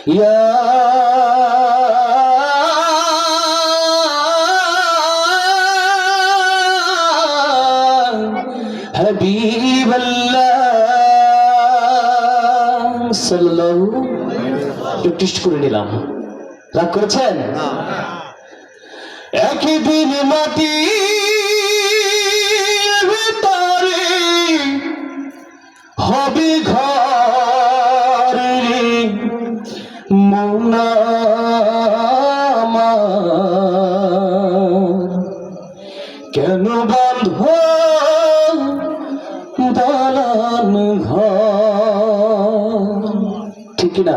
ইয়া হাবিবাল্লাহ সাল্লাল্লাহু একটু টেস্ট করে নিলাম। রাগ করেছেন? একদিন মাটি ভিতরে হবে ঘর রে মন আমার, কেন বন্ধ দালান ঘর? ঠিক না?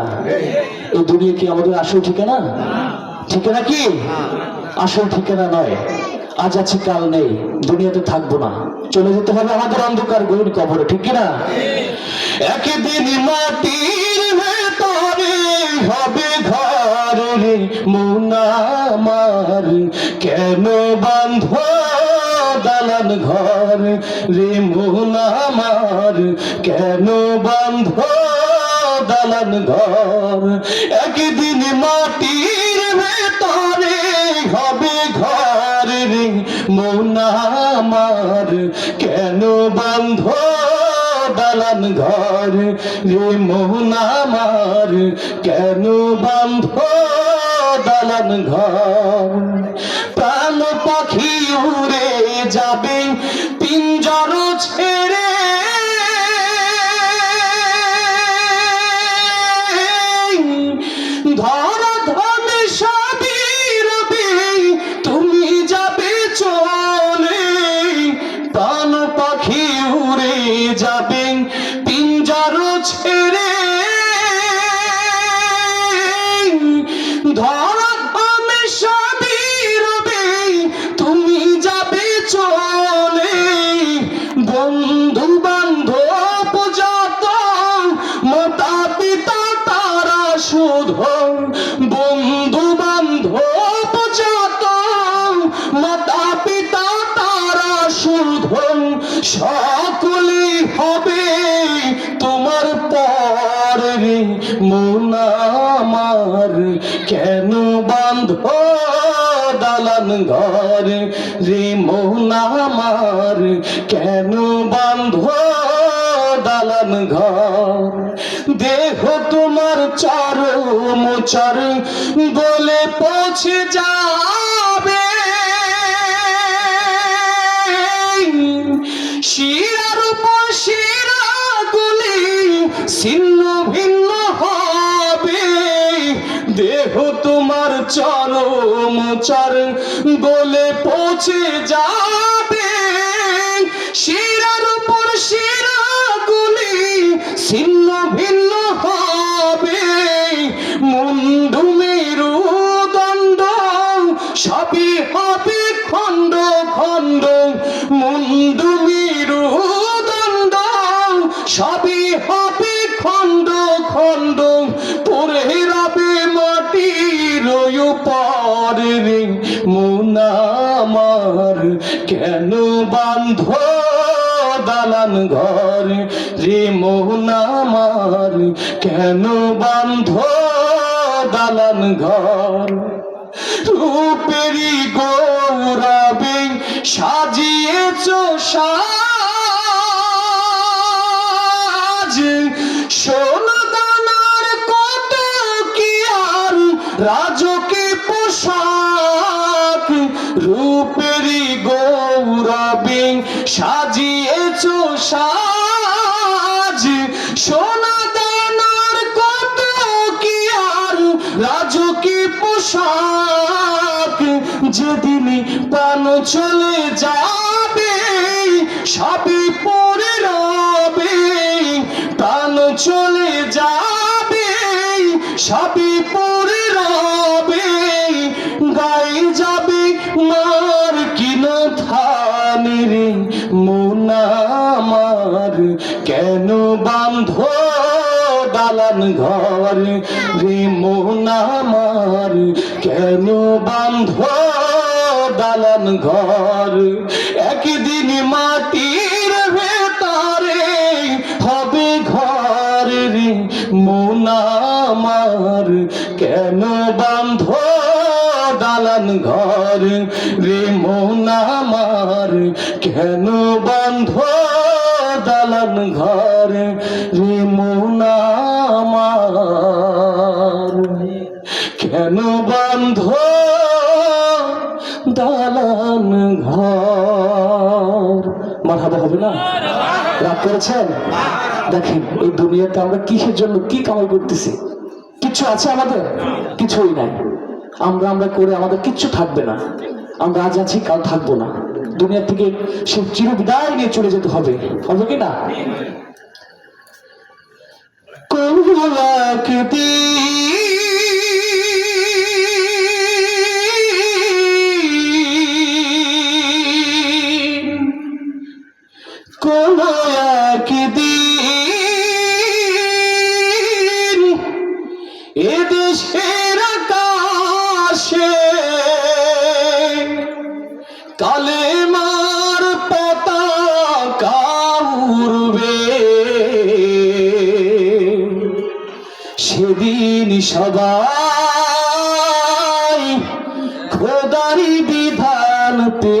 এই দুনিয়া কি আমাদের আসল ঠিকানা? ঠিকানা কি? আসল ঠিকানা নয়। আজ আছে কাল নেই, দুনিয়াতে থাকবো না, চলে যেতে হবে আমাদের অন্ধকার গভীর কবরে। ঠিক কিনা? একদিন মাটির ভেতরে হবে ঘর রে মন আমার, কেন বাঁধ দালান ঘর রে মন আমার, কেন বাঁধ দালান ঘর? একদিন মাটির ভেতরে হবে ঘর রে মন আমার, কেন বাঁধ দালান ঘর রে মন আমার, কেন বাঁধ দালান ঘর? প্রাণ পাখি উড়ে যাবে পিঞ্জর ছেড়ে, ধরা ধামে সবই রবে তুমি যাবে চলে। প্রাণ পাখি উড়ে যাবে পিঞ্জর ছেড়ে, ধরা ধামে সবই রবে তুমি যাবে চলে। বন্ধু বান্ধব যত মাতা পিতা তারা শুধু, বন্ধু বান্ধব যত মাতা পিতা তারা শুধু, সকলে হবে তোমার পর রে মন আমার, কেন বাঁধ দালান ঘর রে মন আমার, কেন বাঁধ দালান ঘর? দেহ তোমার চরম চর বলে পৌঁছে যাবে, শিরার উপর শিরা গুলি ছিন্ন ভিন্ন হবে। দেহ তোমার চরম চর বলে পৌঁছে যাবে, শিরার উপর শিরা গুলি ছিন্ন ভিন্ন হবে। মুন্ডু মেরু দণ্ড সবই হবে খণ্ড খণ্ড, মুন্ডু মেরু দণ্ড সবই হবে খণ্ড খণ্ড। পড়ে রবে মাটির উপর রে মন আমার, কেন বাঁধ দালান ঘর রে মন আমার, কেন বাঁধ দালান ঘর? রূপেরি গৌরবে সাজিয়েছ সাজ, সোনা দানার কত কি আর রাজকে পোশাক। রূপেরি গৌরবে সাজিয়েছ সাজ, সোনা দানার কত কি আর রাজকে পোশাক। যেদিন প্রাণ চলে যাবে সবই পড়ে রবে, প্রাণ চলে যাবে সবই পড়ে রবে। গায়ে যাবে মার কিন থান রে মন আমার, কেন বাঁধ দালান ঘর রে মন আমার, কেন বাঁধ দালান ঘর? একদিন মাটির ভেতরে হবে ঘর রে মন আমার কেন বান্ধ দালান ঘর রে মন আমার কেন বান্ধ দালান ঘর রে মন আমার কেন বান্ধ দালান ঘর। মারহাবা হবে না? রাগ করেছেন? দেখেন এই দুনিয়াতে আমরা কিসের জন্য কি কামাই করতেছি? কিছু আছে আমাদের? কিছুই নাই। আমরা করে আমাদের কিচ্ছু থাকবে না। আমরা আজ আছি, কাল থাকবো না। দুনিয়া থেকে সে চির বিদায় নিয়ে চলে যেতে হবে, হবে কি না? কোন একদিন এদেশের আকাশে কালেমার পতাকা উড়বে, সেদিন সবাই খোদারি বিধানতে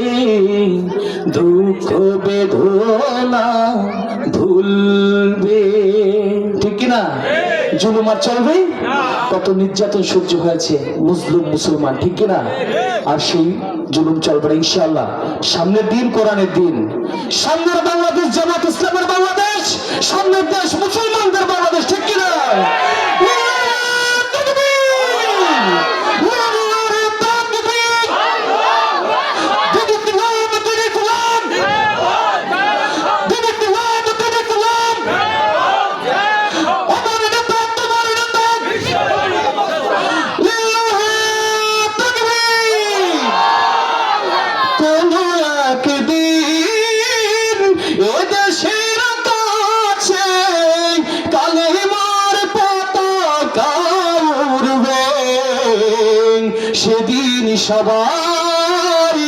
দুঃখ বেদনা ভুলবে, ঠিক কিনা? জুলুম আর চলবে? কত নির্যাতন সহ্য হয়েছে মুসলিম মুসলমান, ঠিক কিনা? আর সেই জুলুম চলবে না ইনশাআল্লাহ। সামনের দিন কোরআনের দিন, সামনের বাংলাদেশ জামাত ইসলামের বাংলাদেশ, সামনের দেশ মুসলমানদের বাংলাদেশ, ঠিক কিনা? সেদিন সবাই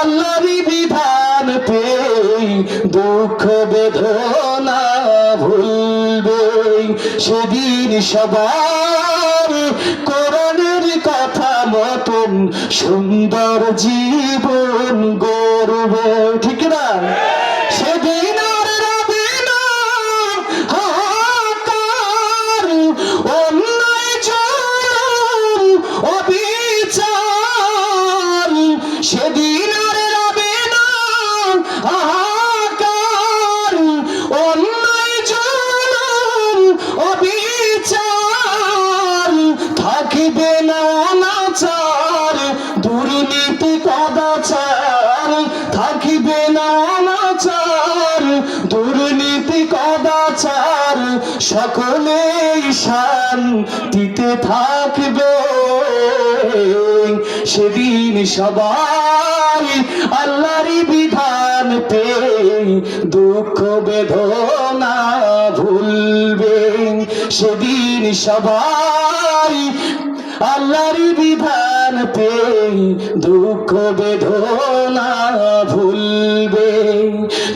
আল্লাহরই বিধান পেয়ে দুঃখ বেদনা ভুলবে, সেদিন সবাই কোরআনের কথা মতন সুন্দর জীবন গড়বে, ঠিক না? সেদিন আর রবে না হাহাকার, অন্যায় জুলুম অবিচার, সেদিন আর রবে না হাহাকার, অন্যায় জুলুম অবিচার, থাকবে না অনাচার দুর্নীতি কদাচার, থাকবে না অনাচার দুর্নীতি কদাচার, সকলেই শান্তিতে থাকবে, সেদিন সবাই আল্লাহরই বিধান পেয়ে দুঃখ বেদনা ভুলবে, সেদিন সবাই আল্লাহরই বিধান পেয়ে দুঃখ বেদনা ভুলবে।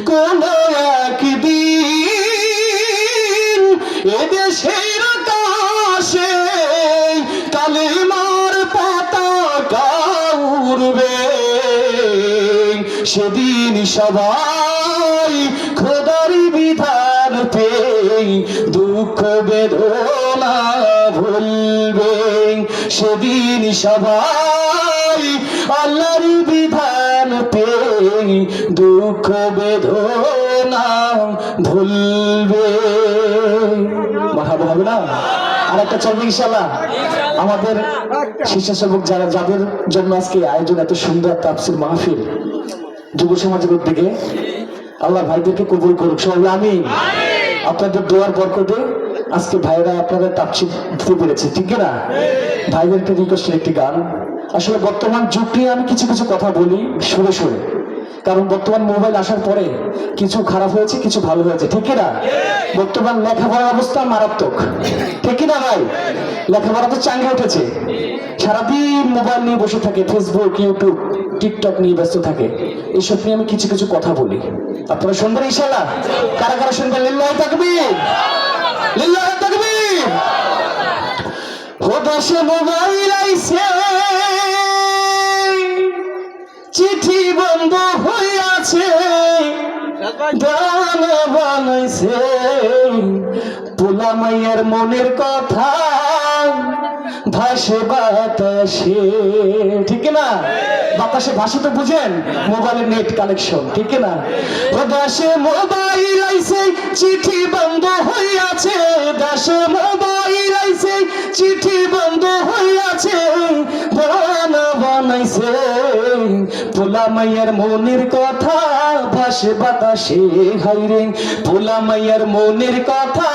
কোন একদিন এদেশের আকাশে কালেমার পতাকা উড়বে, সেদিন সবাই খোদারি বিধান পেয়ে দুঃখ বেদনা ভুলবে, সেদিন সবাই আল্লাহরই বিধান পেয়ে দুঃখ বেদনা ভুলবে। মারহাবা হবে না? আর একটা চলবে ইনশাআল্লাহ। আমাদের স্বেচ্ছাসেবক যারা, যাদের জন্য আজকে আয়োজন এত সুন্দর তাফসীর মাহফিল, যুব সমাজের উদ্যোগে, আল্লাহ ভাইদেরকে কবুল করুক সবাই, আমিন। আপনাদের দোয়ার বরকতে আজকে ভাইরা আপনাদের তাফসীর দিতে পেরেছে, ঠিক না? ভাইদেরকে রিকোয়েস্টের একটি গান। আসলে বর্তমান যুগ নিয়ে আমি কিছু কিছু কথা বলি সরে সরে, কারণ বর্তমান মোবাইল আসার পরে কিছু খারাপ হয়েছে, কিছু ভালো হয়েছে, ঠিক না? বর্তমান লেখাপড়ার অবস্থা মারাত্মক, ঠিক না ভাই? লেখাপড়া তো চাঙ্গে উঠেছে, সারাদিন মোবাইল নিয়ে বসে থাকে, ফেসবুক, ইউটিউব, টিকটক নিয়ে ব্যস্ত থাকে। এইসব নিয়ে আমি কিছু কিছু কথা বলি, আপনারা শুনবেন ইনশাআল্লাহ। কারা কারা শুনবেন? লিল্লাহি তাকবীর, লিল্লাহি তাকবীর। দেশে মোবাইল আইছে চিঠি বন্ধ হইয়াছে গানা বানাইছে পোলা মাইয়ার মনের কথা ভাসে বাতাসে ঠিক না বাতাসে ভাসে তো বুঝেন মোবাইলের নেট কালেকশন ঠিক না ও দেশে মোবাইল আইছে চিঠি বন্ধ হইয়াছে দেশে মোবাইল আইছে চিঠি বন্ধ হইয়াছে গানা বানাইছে পোলা মাইয়ার মনের কথা ভাসে বাতাসে হাইরে পোলা মাইয়ার মনের কথা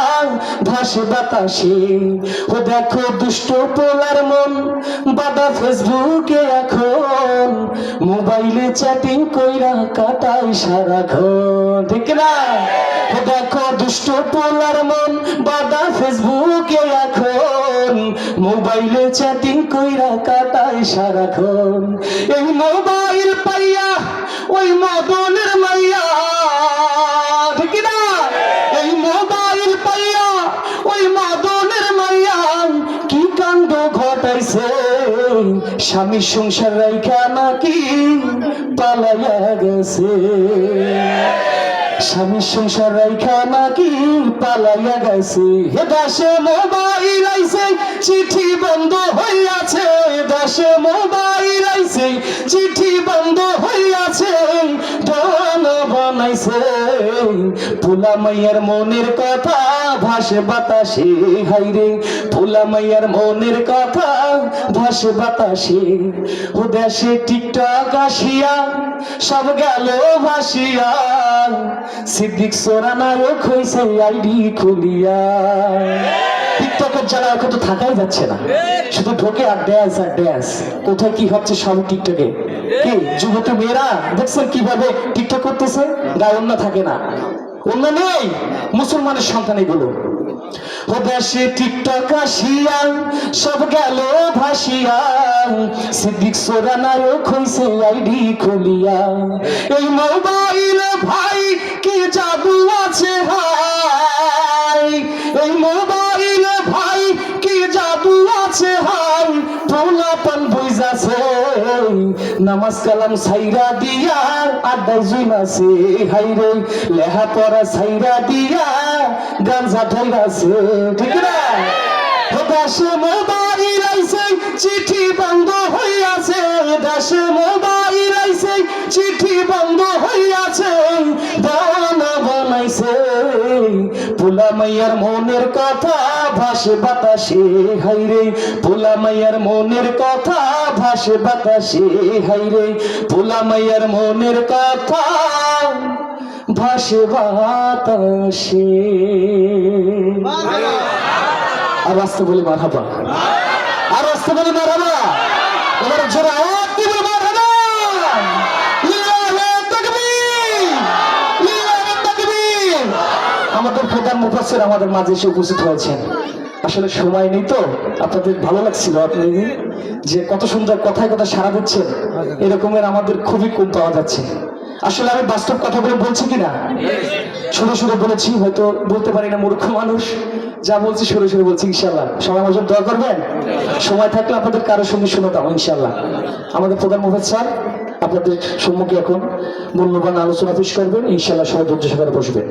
ভাসে বাতাসে ও দেখো দুষ্ট পোলার মন বাদা ফেসবুকে এখন মোবাইলে চ্যাটিং কইরা কাটাই সারাক্ষণ ঠিক না ও দেখো দুষ্ট পোলার মন বাদা ফেসবুকে এখন মোবাইলে চ্যাটিং কইরা কাটাই সারাক্ষণ এই মোবাইল পাইয়া ওই মদনের মাইয়া ঠিক না এই মোবাইল পাইয়া ওই মদনের মাইয়া কি কাণ্ড ঘটাইছে স্বামীর সংসার রাইখা নাকি পালাইয়া গেছে স্বামীর সংসার রাইখা নাকি পালাইয়া গেছে হে দেশে মোবাইল আইছে চিঠি বন্ধ হইয়াছে দেশে মোবাইল আইছে চিঠি বন্ধ হইয়াছে গানা বানাইছে পোলা মাইয়ার মনের কথা ভাসে বাতাসে হাইরে পোলা মাইয়ার মনের কথা ভাসে বাতাসে ও দেশে টিকটক আসিয়া সব গেল ভাসিয়া সিদ্দিক সোরানারও হইছে আইডি খুলিয়া টিকটকের জ্বালা এখন তো থাকাই যাচ্ছে না শুধু ঢোকে আর ড্যান্স কোথায় কি হচ্ছে সব টিকটকে কি যুবতী মেয়েরা দেখছেন কিভাবে টিকটক করতেছে গায়ে অন্য থাকে না অন্য নেই মুসলমানের সন্তান এগুলো ও দেশে টিকটক আসিয়া সব গেল ভাসিয়া সিদ্দিক সোরানারও হইছে আইডি খুলিয়া এই মোবাইলে ভাই কি জাদু আছে হাই এই মোবাইলে ভাই কি জাদু আছে হাই পোলাপান বুঝাছে নামাজ কালাম সাইরা দিয়া আড্ডায় জুইমাছে হাইরে লেহা পড়া সাইরা দিয়া গাঞ্জা ঢাইরাছে ঠিক না দেশে মোবাইল আইছে চিঠি বন্ধ হইয়াছে দেশে মোবাইল আইছে চিঠি বন্ধ হইয়াছে গানা বানাইছে পোলা মাইয়ার মনের কথা ভাসে বাতাসে হাইরে পোলা মাইয়ার মনের কথা ভাসে বাতাসে হাইরে পোলা মাইয়ার মনের কথা ভাসে বাতাসে আর রাস্তা বলি মারহাবা আর রাস্তা বলি মারহাবা এবার জোরে আওয়াজ দিবে মারহাবা লিল্লাহি তাকবীর লিল্লাহি তাকবীর আমাদের প্রধান মুফাসসির আমাদের মাঝে এসে উপস্থিত হয়েছেন আসলে সময় নেই তো আপনাদের ভালো লাগছিল আপনি যে কত সুন্দর কথায় কথা সাড়া দিচ্ছেন এরকমের আমাদের খুবই কম পাওয়া যাচ্ছে আসলে আমি বাস্তব কথা বলে বলছি কিনা ছোট ছোট বলেছি হয়তো বলতে পারি না মূর্খ মানুষ যা বলছি সরে সরে বলছি ইনশাল্লাহ সবাই আমার জন্য দোয়া করবেন সময় থাকলে আপনাদের কারোর সঙ্গে শোনাতাম ইনশাল্লাহ আমাদের প্রধান মুফতি স্যার আপনাদের সম্মুখে এখন মূল্যবান আলোচনা পেশ করবেন ইনশাল্লাহ সবাই ধৈর্য সহকারে বসবেন